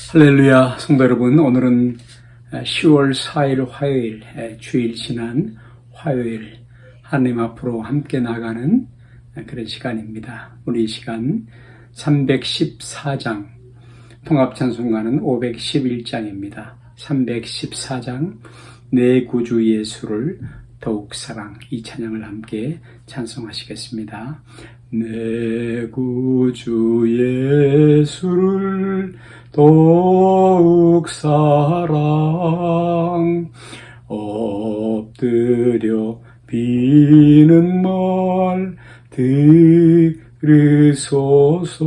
할렐루야, 성도 여러분. 오늘은 10월 4일 화요일, 주일 지난 화요일 하나님 앞으로 함께 나가는 그런 시간입니다. 우리 시간 314장, 통합찬송가는 511장입니다. 314장, 내 구주 예수를 더욱 사랑, 이 찬양을 함께 찬송하시겠습니다. 내 구주 예수를 더욱 사랑, 엎드려 비는 말 들으소서.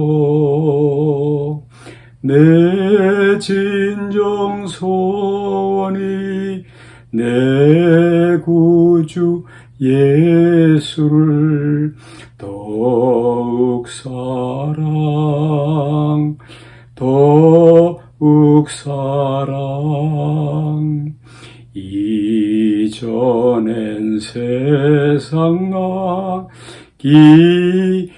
내 진정 소원이 내 구주 예수를 더욱 사랑, 더욱 사랑. 이전엔 세상 나 기뻤어도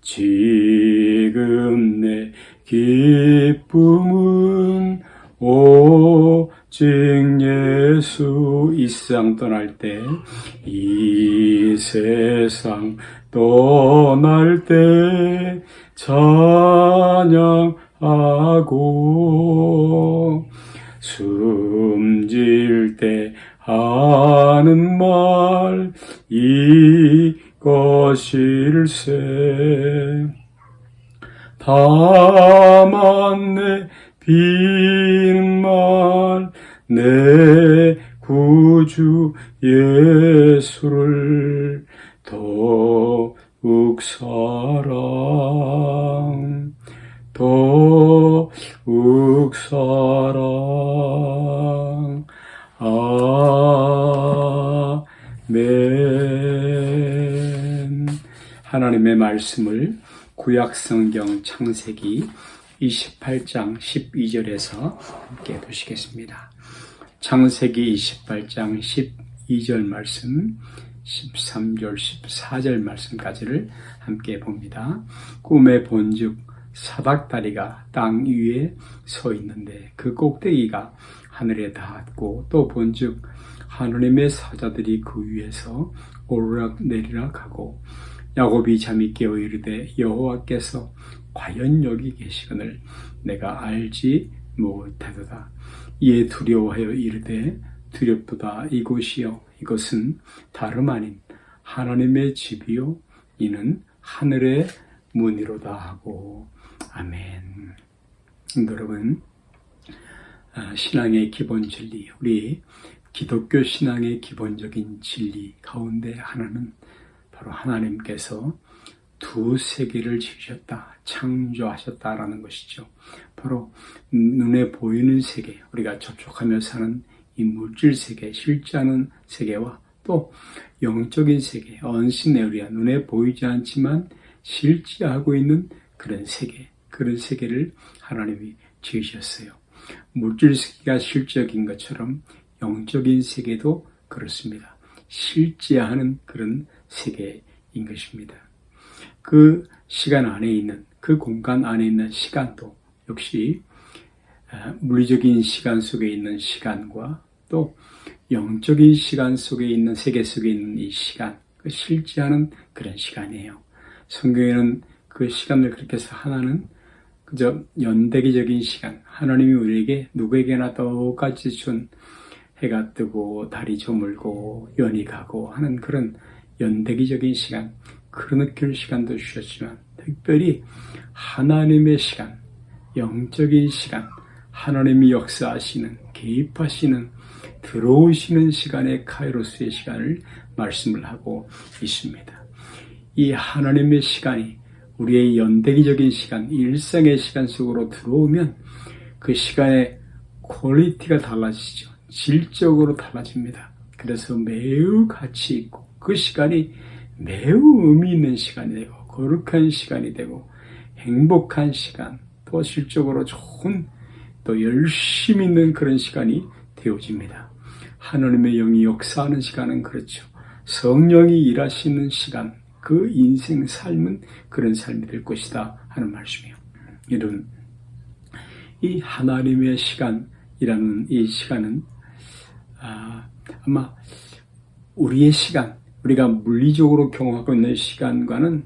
지금 내 기쁨은 오직 예수. 이 세상 떠날 때, 이 세상 떠날 때 찬양하고 숨질 때 하는 말 이것일세. 다만 내 비는 말 내 구주 예수를 더욱 사랑, 더욱 사랑. 아멘. 하나님의 말씀을 구약성경 창세기 28장 12절에서 함께 보시겠습니다. 창세기 28장 12절 말씀, 13절, 14절 말씀까지를 함께 봅니다. 꿈에 본즉 사닥다리가 땅 위에 서 있는데 그 꼭대기가 하늘에 닿았고, 또 본즉 하느님의 사자들이 그 위에서 오르락내리락 하고, 야곱이 잠이 깨어 이르되 여호와께서 과연 여기 계시거늘 내가 알지 못하도다. 이에 두려워하여 이르되 두렵도다. 이곳이요, 이것은 다름 아닌 하나님의 집이요, 이는 하늘의 문이로다 하고. 아멘. 여러분, 신앙의 기본 진리, 우리 기독교 신앙의 기본적인 진리 가운데 하나는 바로 하나님께서 두 세계를 지으셨다, 창조하셨다라는 것이죠. 바로 눈에 보이는 세계, 우리가 접촉하며 사는 이 물질 세계, 실제하는 세계와 또 영적인 세계, 언신에우리아, 눈에 보이지 않지만 실제하고 있는 그런 세계, 그런 세계를 하나님이 지으셨어요. 물질 세계가 실적인 것처럼 영적인 세계도 그렇습니다. 실제하는 그런 세계인 것입니다. 그 시간 안에 있는, 그 공간 안에 있는 시간도 역시 물리적인 시간 속에 있는 시간과 또 영적인 시간 속에 있는, 세계 속에 있는 이 시간, 그 실제하는 그런 시간이에요. 성경에는 그 시간을 그렇게 해서 하나는 그저 연대기적인 시간, 하나님이 우리에게 누구에게나 똑같이 준 해가 뜨고 달이 저물고 연이 가고 하는 그런 연대기적인 시간, 그런 시간도 주셨지만 특별히 하나님의 시간, 영적인 시간, 하나님이 역사하시는, 개입하시는, 들어오시는 시간의 카이로스의 시간을 말씀을 하고 있습니다. 이 하나님의 시간이 우리의 연대기적인 시간, 일상의 시간 속으로 들어오면 그 시간의 퀄리티가 달라지죠. 질적으로 달라집니다. 그래서 매우 가치 있고 그 시간이 매우 의미 있는 시간이 되고 거룩한 시간이 되고 행복한 시간, 또 실적으로 좋은, 또 열심히 있는 그런 시간이 되어집니다. 하나님의 영이 역사하는 시간은 그렇죠. 성령이 일하시는 시간, 그 인생 삶은 그런 삶이 될 것이다 하는 말씀이에요. 이런 이 하나님의 시간이라는 이 시간은 아마 우리의 시간, 우리가 물리적으로 경험하고 있는 시간과는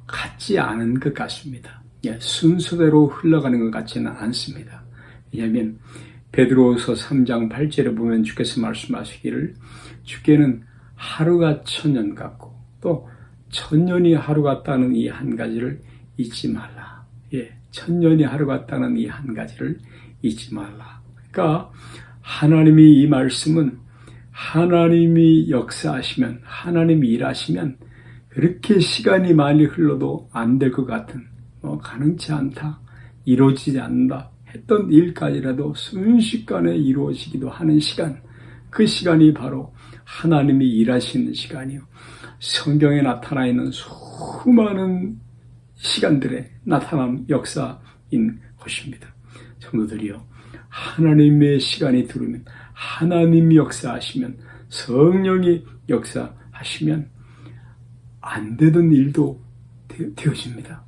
같지 않은 것 같습니다. 순서대로 흘러가는 것 같지는 않습니다. 왜냐하면 베드로후서 3장 8절에 보면 주께서 말씀하시기를 주께는 하루가 천년 같고 또 천년이 하루 같다는 이 한 가지를 잊지 말라. 천년이 하루 같다는 이 한 가지를 잊지 말라. 그러니까 하나님이 이 말씀은 하나님이 역사하시면, 하나님이 일하시면 그렇게 시간이 많이 흘러도 안 될 것 같은, 가능치 않다, 이루어지지 않는다 했던 일까지라도 순식간에 이루어지기도 하는 시간, 그 시간이 바로 하나님이 일하시는 시간이요. 성경에 나타나 있는 수많은 시간들의 나타난 역사인 것입니다. 성도들이요, 하나님의 시간이 들어오면, 하나님이 역사하시면, 성령이 역사하시면 안 되던 일도 되어집니다.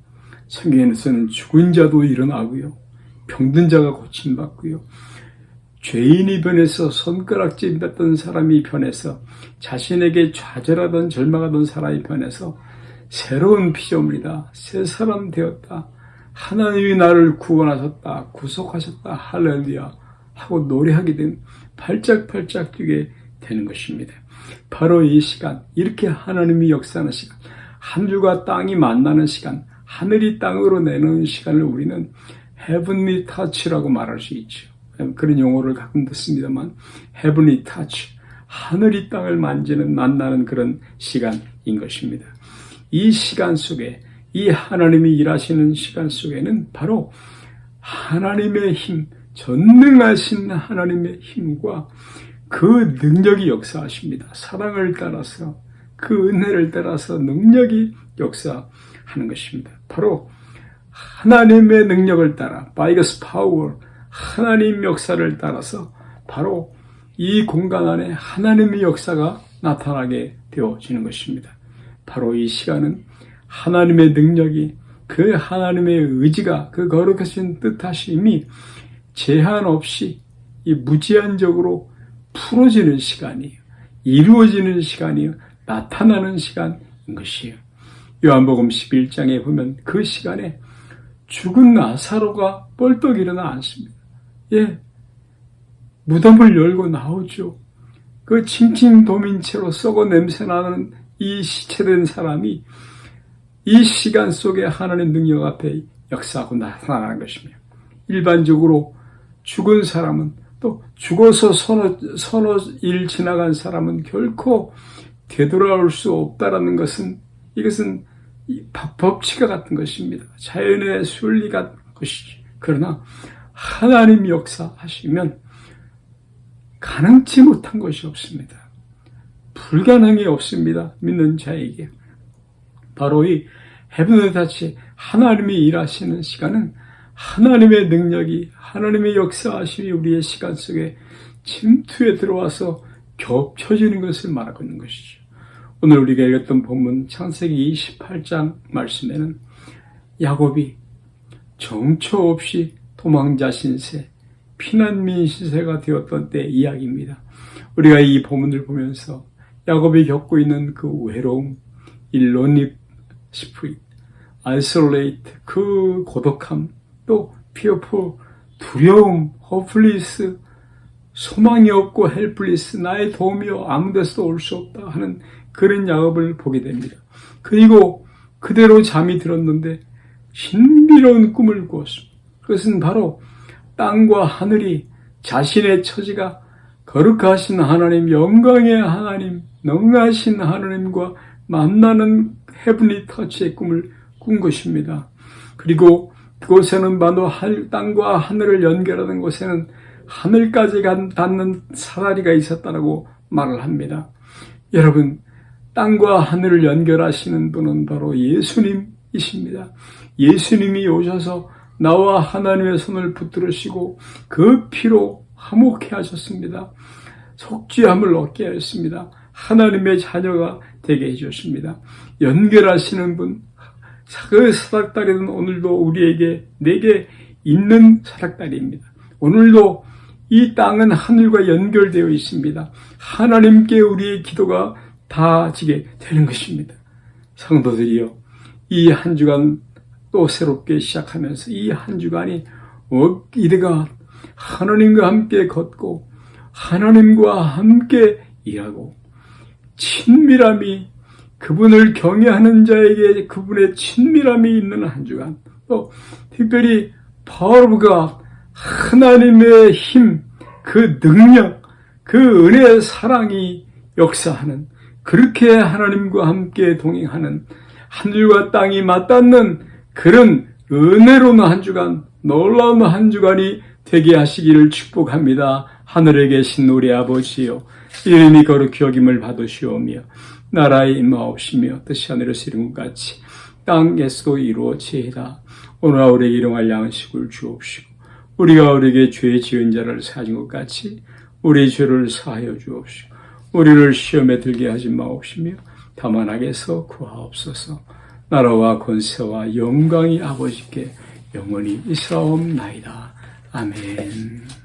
성경에서는 죽은 자도 일어나고요, 병든 자가 고침받고요, 죄인이 변해서 손가락질 받던 사람이 변해서, 자신에게 좌절하던 절망하던 사람이 변해서 새로운 피조물이다, 새 사람 되었다, 하나님이 나를 구원하셨다, 구속하셨다, 할렐루야 하고 노래하게 된, 팔짝팔짝 뛰게 되는 것입니다. 바로 이 시간, 이렇게 하나님이 역사하는 시간, 하늘과 땅이 만나는 시간, 하늘이 땅으로 내는 시간을 우리는 heavenly touch라고 말할 수 있죠. 그런 용어를 가끔 듣습니다만, heavenly touch, 하늘이 땅을 만나는 그런 시간인 것입니다. 이 시간 속에, 이 하나님이 일하시는 시간 속에는 바로 하나님의 힘, 전능하신 하나님의 힘과 그 능력이 역사하십니다. 사랑을 따라서, 그 은혜를 따라서 능력이 역사하는 것입니다. 바로 하나님의 능력을 따라, by God's power, 하나님 역사를 따라서 바로 이 공간 안에 하나님의 역사가 나타나게 되어지는 것입니다. 바로 이 시간은 하나님의 능력이, 그 하나님의 의지가, 그 거룩하신 뜻하심이 제한 없이 이 무제한적으로 풀어지는 시간이에요. 이루어지는 시간이에요. 나타나는 시간인 것이에요. 요한복음 11장에 보면 그 시간에 죽은 나사로가 뻘떡 일어나 앉습니다. 무덤을 열고 나오죠. 그 칭칭도민 채로 썩어 냄새나는 이 시체된 사람이 이 시간 속에 하나님 능력 앞에 역사하고 나타나는 것입니다. 일반적으로 죽은 사람은, 또 죽어서 서너 일 지나간 사람은 결코 되돌아올 수 없다라는 것은, 이것은 법칙과 같은 것입니다. 자연의 순리 같은 것이죠. 그러나 하나님 역사하시면 가능치 못한 것이 없습니다. 불가능이 없습니다. 믿는 자에게. 바로 이 헤븐의 타치, 하나님이 일하시는 시간은 하나님의 능력이, 하나님의 역사하심이 우리의 시간 속에 침투에 들어와서 겹쳐지는 것을 말하고 있는 것이죠. 오늘 우리가 읽었던 본문 창세기 28장 말씀에는 야곱이 정처 없이 도망자 신세, 피난민 시세가 되었던 때 이야기입니다. 우리가 이 본문을 보면서 야곱이 겪고 있는 그 외로움, 이 lonely spirit, isolate, 그 고독함, 또 fearful, 두려움, hopeless, 소망이 없고 helpless, 나의 도움이 아무 데서도 올 수 없다 하는 그런 야곱을 보게 됩니다. 그리고 그대로 잠이 들었는데 신비로운 꿈을 꾸었습니다. 그것은 바로 땅과 하늘이, 자신의 처지가 거룩하신 하나님, 영광의 하나님, 능하신 하나님과 만나는 헤븐리 터치의 꿈을 꾼 것입니다. 그리고 그곳에는 바로 땅과 하늘을 연결하는 곳에는 하늘까지 닿는 사다리가 있었다고 말을 합니다. 여러분, 땅과 하늘을 연결하시는 분은 바로 예수님이십니다. 예수님이 오셔서 나와 하나님의 손을 붙들으시고 그 피로 화목해 하셨습니다. 속죄함을 얻게 하였습니다. 하나님의 자녀가 되게 해주십니다. 연결하시는 분, 그 사닥다리는 오늘도 우리에게 내게 있는 사닥다리입니다. 오늘도 이 땅은 하늘과 연결되어 있습니다. 하나님께 우리의 기도가 닿아지게 되는 것입니다. 성도들이여, 이 한 주간 또 새롭게 시작하면서 이 한 주간이 이래가 하나님과 함께 걷고 하나님과 함께 일하고 친밀함이 그분을 경외하는 자에게 그분의 친밀함이 있는 한 주간, 또 특별히 바로가 하나님의 힘, 그 능력, 그 은혜의 사랑이 역사하는, 그렇게 하나님과 함께 동행하는, 하늘과 땅이 맞닿는 그런 은혜로운 한 주간, 놀라운 한 주간이 되게 하시기를 축복합니다. 하늘에 계신 우리 아버지여, 이름이 거룩히 여김을 받으시오며 나라의 임하옵시며 뜻이 하늘에서 이룬 것 같이 땅에서도 이루어지이다. 오늘 우리에게 일용할 양식을 주옵시고 우리가 우리에게 죄 지은 자를 사하신 것 같이 우리 죄를 사하여 주옵시고 우리를 시험에 들게 하지 마옵시며 다만 악에서 구하옵소서. 나라와 권세와 영광이 아버지께 영원히 있사옵나이다. 아멘.